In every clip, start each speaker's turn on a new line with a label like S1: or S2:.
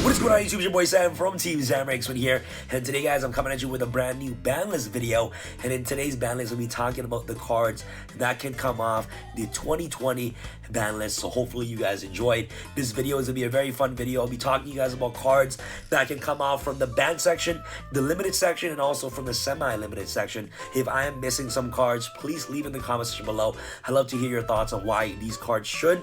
S1: What is going on YouTube? It's your boy Sam from Team SamRX1 here, and today guys I'm coming at you with a brand new Banlist video. And in today's Banlist we'll be talking about the cards that can come off the 2020 Banlist. So hopefully you guys enjoyed. This video is going to be a very fun video. I'll be talking to you guys about cards that can come off from the banned section, the limited section, and also from the semi-limited section. If I am missing some cards, please leave in the comment section below. I'd love to hear your thoughts on why these cards should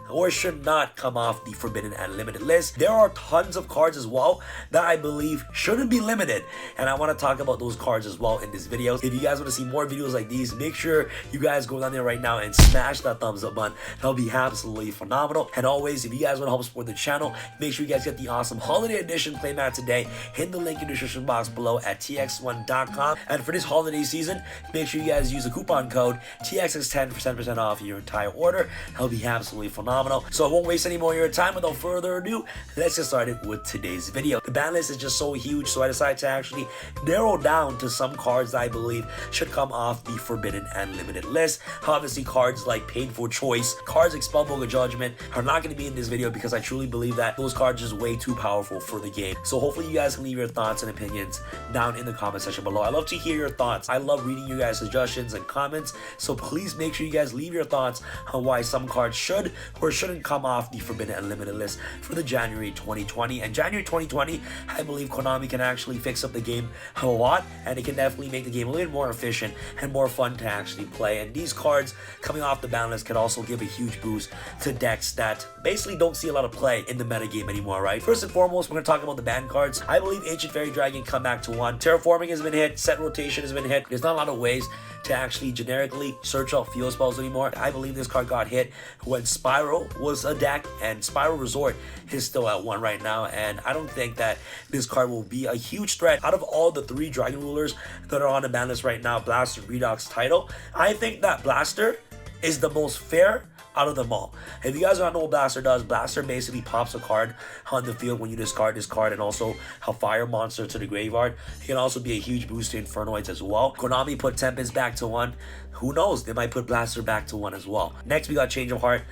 S1: or should not come off the forbidden and limited list. There are tons of cards as well that I believe shouldn't be limited, and I want to talk about those cards as well in this video. If you guys want to see more videos like these, make sure you guys go down there right now and smash that thumbs up button. That'll be absolutely phenomenal. And always, if you guys want to help support the channel, make sure you guys get the awesome holiday edition playmat today. Hit the link in the description box below at tx1.com. And for this holiday season, make sure you guys use the coupon code TXX10 for 10% off your entire order. That'll be absolutely phenomenal. So I won't waste any more of your time. Without further ado, let's get started with today's video. The ban list is just so huge, so I decided to actually narrow down to some cards that I believe should come off the forbidden and limited list. Obviously, cards like Painful Choice, cards like Spellbook Judgment are not going to be in this video because I truly believe that those cards are just way too powerful for the game. So hopefully you guys can leave your thoughts and opinions down in the comment section below. I love to hear your thoughts. I love reading you guys' suggestions and comments, so please make sure you guys leave your thoughts on why some cards should or shouldn't come off the forbidden and limited list for the January 2020. And January 2020, I believe Konami can actually fix up the game a lot, and it can definitely make the game a little more efficient and more fun to actually play. And these cards coming off the ban list can also give a huge boost to decks that basically don't see a lot of play in the metagame anymore, right? First and foremost, we're going to talk about the banned cards. I believe Ancient Fairy Dragon come back to 1. Terraforming has been hit. Set Rotation has been hit. There's not a lot of ways to actually generically search out field spells anymore. I believe this card got hit when Spiral was a deck, and Spiral Resort is still at 1 right now, and I don't think that this card will be a huge threat. Out of all the 3 Dragon Rulers that are on the ban list right now, Blaster, Redox, Tidal, I think that Blaster is the most fair out of them all. If you guys don't know what Blaster does, Blaster basically pops a card on the field when you discard this card, and also a fire monster to the graveyard. It can also be a huge boost to Infernoids as well. Konami put Tempest back to 1. Who knows? They might put Blaster back to 1 as well. Next, we got Change of Heart.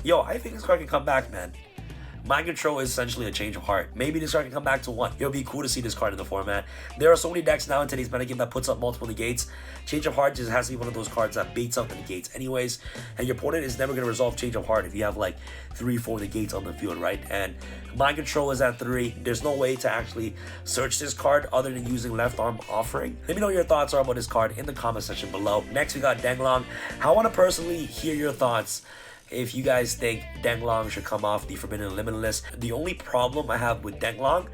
S1: Yo, I think this card can come back, man. Mind Control is essentially a Change of Heart. Maybe this card can come back to 1. It'll be cool to see this card in the format. There are so many decks now in today's metagame that puts up multiple negates. Change of Heart just has to be one of those cards that baits up the negates anyways. And your opponent is never going to resolve Change of Heart if you have like 3-4 negates on the field, right? And Mind Control is at 3. There's no way to actually search this card other than using Left Arm Offering. Let me know what your thoughts are about this card in the comment section below. Next, we got Denglong. I want to personally hear your thoughts if you guys think Denglong should come off the forbidden and limited list. The only problem I have with Denglong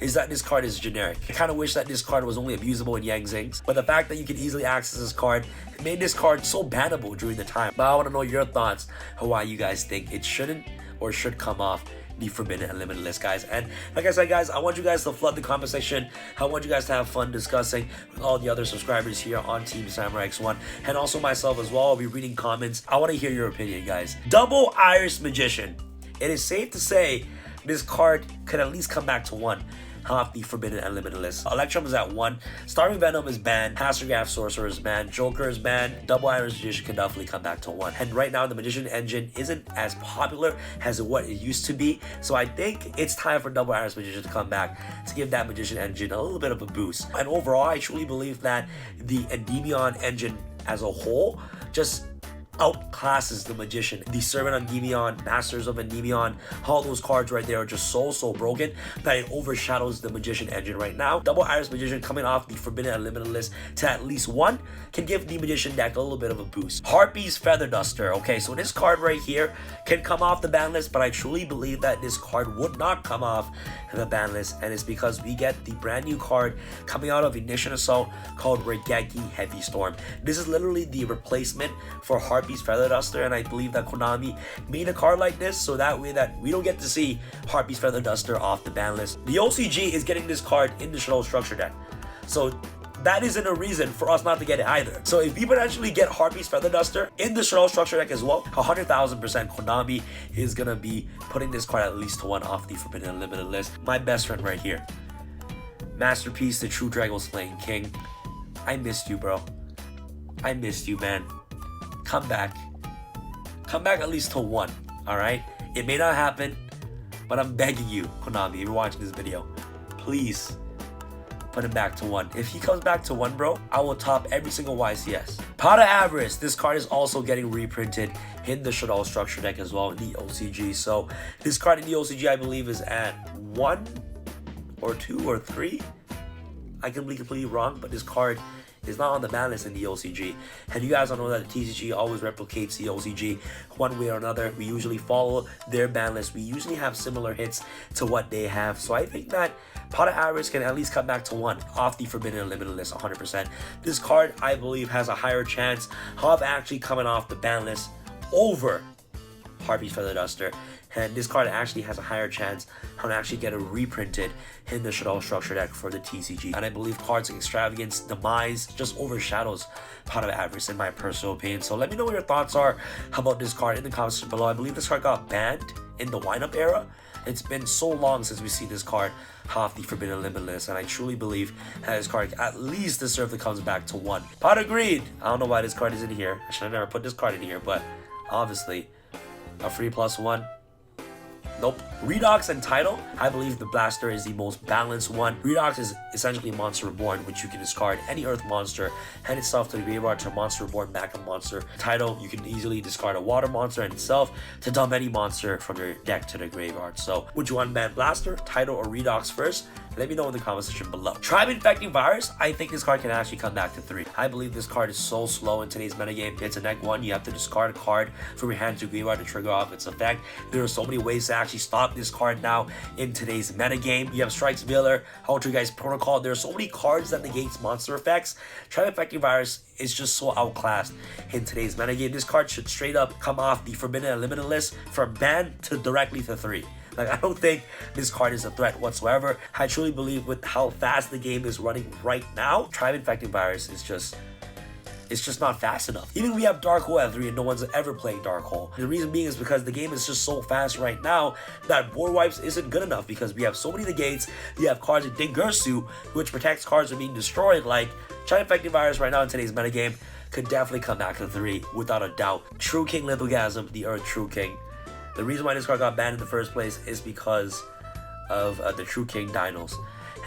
S1: is that this card is generic. I kind of wish that this card was only abusable in Yang Zings, but the fact that you can easily access this card made this card so bannable during the time. But I want to know your thoughts on why you guys think it shouldn't or should come off the forbidden and limited list, guys. And like I said, guys, I want you guys to flood the comment section. I want you guys to have fun discussing with all the other subscribers here on Team SamRX1, and also myself as well. I'll be reading comments. I want to hear your opinion, guys. Double Iris Magician. It is safe to say this card could at least come back to 1 off the forbidden and limited list. Electrum is at 1. Starving Venom is banned. Hastergraph Sorcerer is banned. Joker is banned. Double Iris Magician can definitely come back to 1. And right now, the Magician engine isn't as popular as what it used to be. So I think it's time for Double Iris Magician to come back to give that Magician engine a little bit of a boost. And overall, I truly believe that the Endymion engine as a whole just outclasses the Magician. The Servant Endymion, Masters of Endymion, all those cards right there are just so broken that it overshadows the Magician engine right now. Double Iris Magician coming off the forbidden and limited list to at least 1 can give the Magician deck a little bit of a boost. Harpy's Feather Duster. Okay, so this card right here can come off the ban list, but I truly believe that this card would not come off the ban list, and it's because we get the brand new card coming out of Ignition Assault called Regeki Heavy Storm. This is literally the replacement for Harpy's Feather Duster, and I believe that Konami made a card like this so that way that we don't get to see Harpy's Feather Duster off the ban list. The OCG is getting this card in the Shadow Structure deck, so that isn't a reason for us not to get it either. So if we potentially get Harpy's Feather Duster in the Shadow Structure deck as well, 100,000% Konami is gonna be putting this card at least to 1 off the forbidden and limited list. My best friend right here, Masterpiece, the True Dragon Slaying King. I missed you, bro. I missed you, man. Come back. Come back at least to 1, all right? It may not happen, But I'm begging you, Konami, if you're watching this video, please put him back to 1. If he comes back to 1, bro, I will top every single YCS. Powder Avarice, this card is also getting reprinted in the Shaddoll structure deck as well in the OCG. So this card in the OCG, I believe, is at 1 or 2 or 3. I can be completely wrong, but this card is not on the ban list in the OCG. And you guys all know that the TCG always replicates the OCG one way or another. We usually follow their ban list. We usually have similar hits to what they have. So I think that Powder Avarice can at least come back to 1 off the Forbidden and Limited list 100%. This card, I believe, has a higher chance of actually coming off the ban list over Harvey's Feather Duster. And this card actually has a higher chance of actually getting reprinted in the Shaddoll structure deck for the TCG. And I believe cards like Extravagance, Demise just overshadows Powder Avarice in my personal opinion. So let me know what your thoughts are about this card in the comments below. I believe this card got banned in the wind-up era. It's been so long since we see this card off the Forbidden Limited list, and I truly believe that this card at least deserves to come back to 1. Pot Agreed. I don't know why this card is in here. I should have never put this card in here, but obviously a free +1. Nope. Redox and Tidal, I believe the Blaster is the most balanced one. Redox is essentially Monster Reborn, which you can discard any Earth monster, hand itself to the graveyard to Monster Reborn backup monster. Tidal, you can easily discard a water monster and itself to dump any monster from your deck to the graveyard. So, would you unban Blaster, Tidal, or Redox first? Let me know in the comment section below. Tribe Infecting Virus, I think this card can actually come back to 3. I believe this card is so slow in today's metagame. It's a deck 1, you have to discard a card from your hand to graveyard to trigger off its effect. There are so many ways to actually stop this card now in today's metagame. You have Strikes Veiler, Guys Protocol. There are so many cards that negates monster effects. Tribe Infecting Virus is just so outclassed in today's metagame. This card should straight up come off the Forbidden and Limited list from ban to directly to 3. Like, I don't think this card is a threat whatsoever. I truly believe with how fast the game is running right now, Tribe Infecting Virus is just not fast enough. Even we have Dark Hole at 3 and no one's ever playing Dark Hole. The reason being is because the game is just so fast right now that board wipes isn't good enough because we have so many negates. You have cards like Dingursu, which protects cards from being destroyed. Like, Tribe Infecting Virus right now in today's metagame could definitely come back to 3 without a doubt. True King Lithogasm, the Earth True King. The reason why this card got banned in the first place is because of the True King Dinos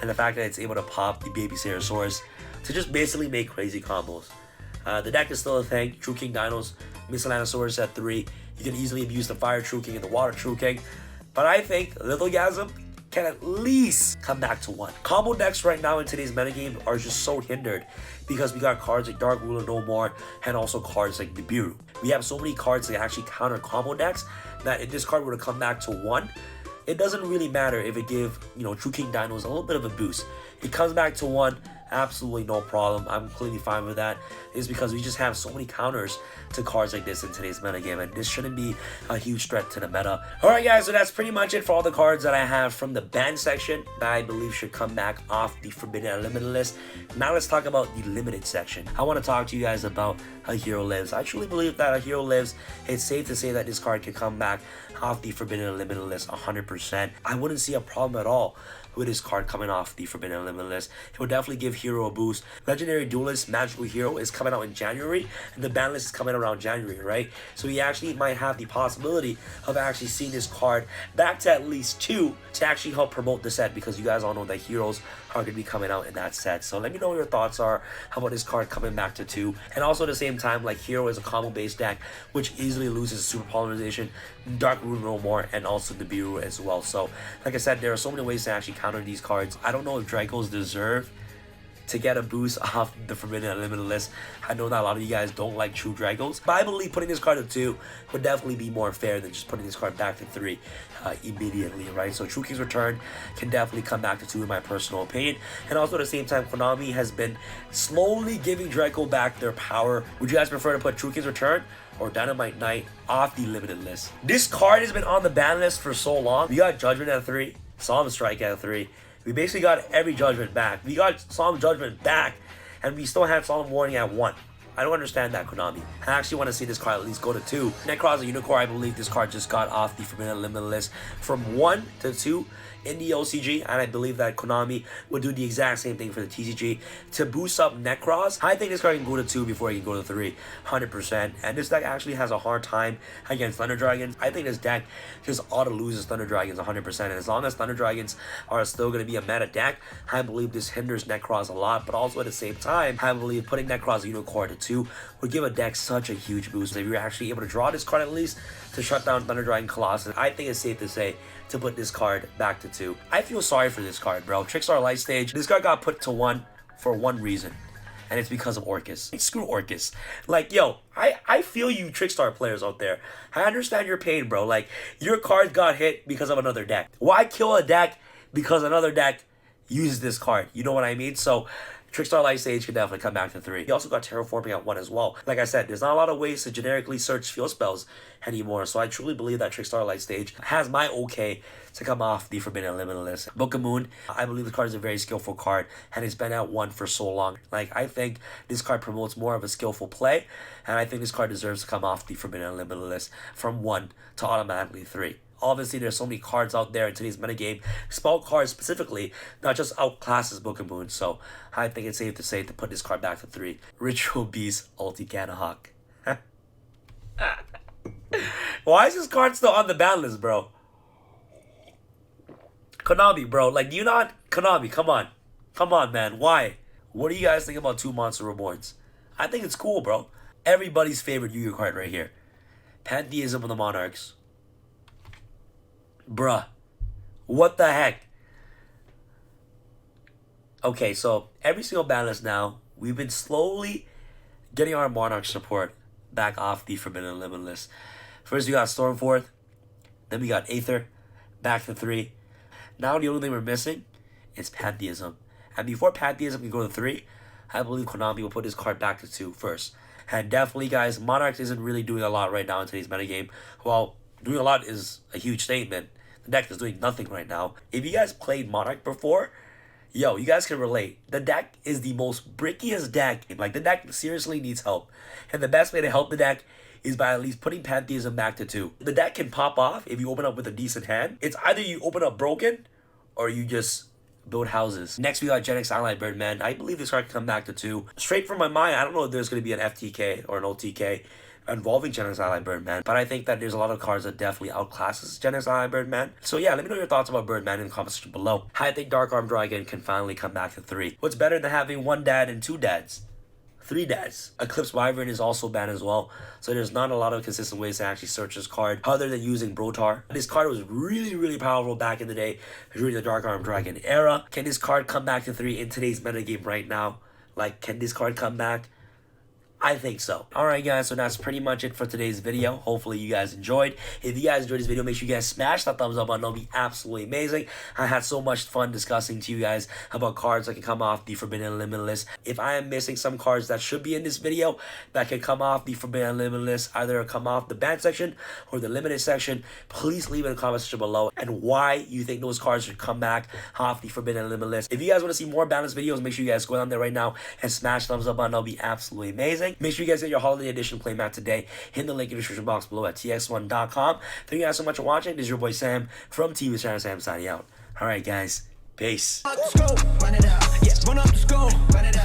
S1: and the fact that it's able to pop the Baby Ceratosaurus to just basically make crazy combos. The deck is still a thing. True King Dinos, Miscellaneosaurus at 3. You can easily abuse the Fire True King and the Water True King. But I think Lithogasm can at least come back to 1. Combo decks right now in today's metagame are just so hindered because we got cards like Dark Ruler No More and also cards like Nibiru. We have so many cards that actually counter combo decks that if this card were to come back to 1, it doesn't really matter if it give, True King Dinos a little bit of a boost. It comes back to 1, absolutely no problem. I'm completely fine with that. It's because we just have so many counters to cards like this in today's metagame, and this shouldn't be a huge threat to the meta. Alright guys, so that's pretty much it for all the cards that I have from the ban section that I believe should come back off the Forbidden and Limited list. Now let's talk about the limited section. I want to talk to you guys about A Hero Lives. I truly believe that A Hero Lives, it's safe to say that this card can come back off the Forbidden and Limited list 100%. I wouldn't see a problem at all with this card coming off the Forbidden and Limited list. It would definitely give Hero a boost. Legendary Duelist Magical Hero is coming out in January, and the ban list is coming around January, right? So we actually might have the possibility of actually seeing this card back to at least 2 to actually help promote the set, because you guys all know that heroes are going to be coming out in that set. So let me know what your thoughts are about this card coming back to 2. And also at the same time, like, Hero is a combo based deck which easily loses Super Polymerization, Dark Rune No More, and also the Nibiru as well. So like I said, there are so many ways to actually counter these cards. I don't know if Dracos deserve to get a boost off the Forbidden and Limited list. I know that a lot of you guys don't like true Dragos, but I believe putting this card at 2 would definitely be more fair than just putting this card back to 3 immediately, right? So True King's Return can definitely come back to 2 in my personal opinion. And also at the same time, Konami has been slowly giving Draco back their power. Would you guys prefer to put True King's Return or Dynamite Knight off the limited list? This card has been on the ban list for so long. We got Judgment at 3, Solemn Strike at 3. We basically got every Judgment back. We got Solemn Judgment back, and we still have Solemn Warning at 1. I don't understand that, Konami. I actually want to see this card at least go to 2. Necros, a Unicorn, I believe this card just got off the Forbidden Limited list from 1 to 2 in the OCG, and I believe that Konami would do the exact same thing for the TCG to boost up Necros. I think this card can go to 2 before it can go to 3, 100%. And this deck actually has a hard time against Thunder Dragons. I think this deck just ought to lose Thunder Dragons 100%. And as long as Thunder Dragons are still going to be a meta deck, I believe this hinders Necros a lot. But also at the same time, I believe putting Necros Unicorn to 2 would give a deck such a huge boost. If you're actually able to draw this card at least to shut down Thunder Dragon Colossus, I think it's safe to say to put this card back to 2. I feel sorry for this card, bro. Trickstar Light Stage, this card got put to 1 for one reason, and it's because of Orcus. Screw Orcus. Like, yo, I feel you Trickstar players out there. I understand your pain, bro. Like, your card got hit because of another deck. Why kill a deck because another deck uses this card? You know what I mean? So Trickstar Light Stage can definitely come back to 3. He also got Terraforming at 1 as well. Like I said, there's not a lot of ways to generically search field spells anymore, so I truly believe that Trickstar Light Stage has my okay to come off the Forbidden Limited list. Book of Moon, I believe the card is a very skillful card, and it's been at 1 for so long. Like, I think this card promotes more of a skillful play, and I think this card deserves to come off the Forbidden Limited list from 1 to automatically 3. Obviously, there's so many cards out there in today's metagame, spell cards specifically, not just outclasses Book of Moon, so I think it's safe to say to put this card back to 3. Ritual Beast, Ulti Canahawk. Why is this card still on the ban list, bro? Konami, bro, like, do you not... Konami, come on. Come on, man, why? What do you guys think about 2 Monster Reborns? I think it's cool, bro. Everybody's favorite Yu-Gi-Oh card right here. Pantheism of the Monarchs. Bruh, what the heck? Okay, so every single ban list now, we've been slowly getting our Monarch support back off the Forbidden Limited list. First we got Stormforth, then we got Aether, back to 3. Now the only thing we're missing is Pantheism. And before Pantheism can go to 3, I believe Konami will put this card back to 2 first. And definitely, guys, Monarchs isn't really doing a lot right now in today's metagame. Well, doing a lot is a huge statement. The deck is doing nothing right now. If you guys played Monarch before, yo, you guys can relate. The deck is the most brickiest deck. Like, the deck seriously needs help. And the best way to help the deck is by at least putting Pantheism back to 2. The deck can pop off if you open up with a decent hand. It's either you open up broken or you just build houses. Next, we got Gen X Allied Birdman. I believe this card can come back to 2. Straight from my mind, I don't know if there's going to be an FTK or an OTK involving Gen X Allied Birdman, but I think that there's a lot of cards that definitely outclasses Gen X Allied Birdman. So yeah, let me know your thoughts about Birdman in the comment section below. I think Dark Arm Dragon can finally come back to 3. What's better than having 1 dad and 2 dads? 3 dads. Eclipse Wyvern is also banned as well, so there's not a lot of consistent ways to actually search this card other than using Brotar. This card was really powerful back in the day during the Dark Arm Dragon era. Can this card come back to 3 in today's metagame right now? Like, can this card come back? I think so. Alright guys, so that's pretty much it for today's video. Hopefully you guys enjoyed. If you guys enjoyed this video, make sure you guys smash that thumbs up button. It'll be absolutely amazing. I had so much fun discussing to you guys about cards that can come off the Forbidden Limited list. If I am missing some cards that should be in this video that can come off the Forbidden Limited list, either come off the banned section or the limited section, please leave in the comment section below and why you think those cards should come back off the Forbidden Limited list. If you guys want to see more Banlist videos, make sure you guys go down there right now and smash thumbs up button. It'll be absolutely amazing. Make sure you guys get your holiday edition playmat today. Hit the link in the description box below at tx1.com. Thank you guys so much for watching. This is your boy Sam from TV Channel Sam signing out. Alright guys, peace. Run it out. Yeah, run up the score. Run it out.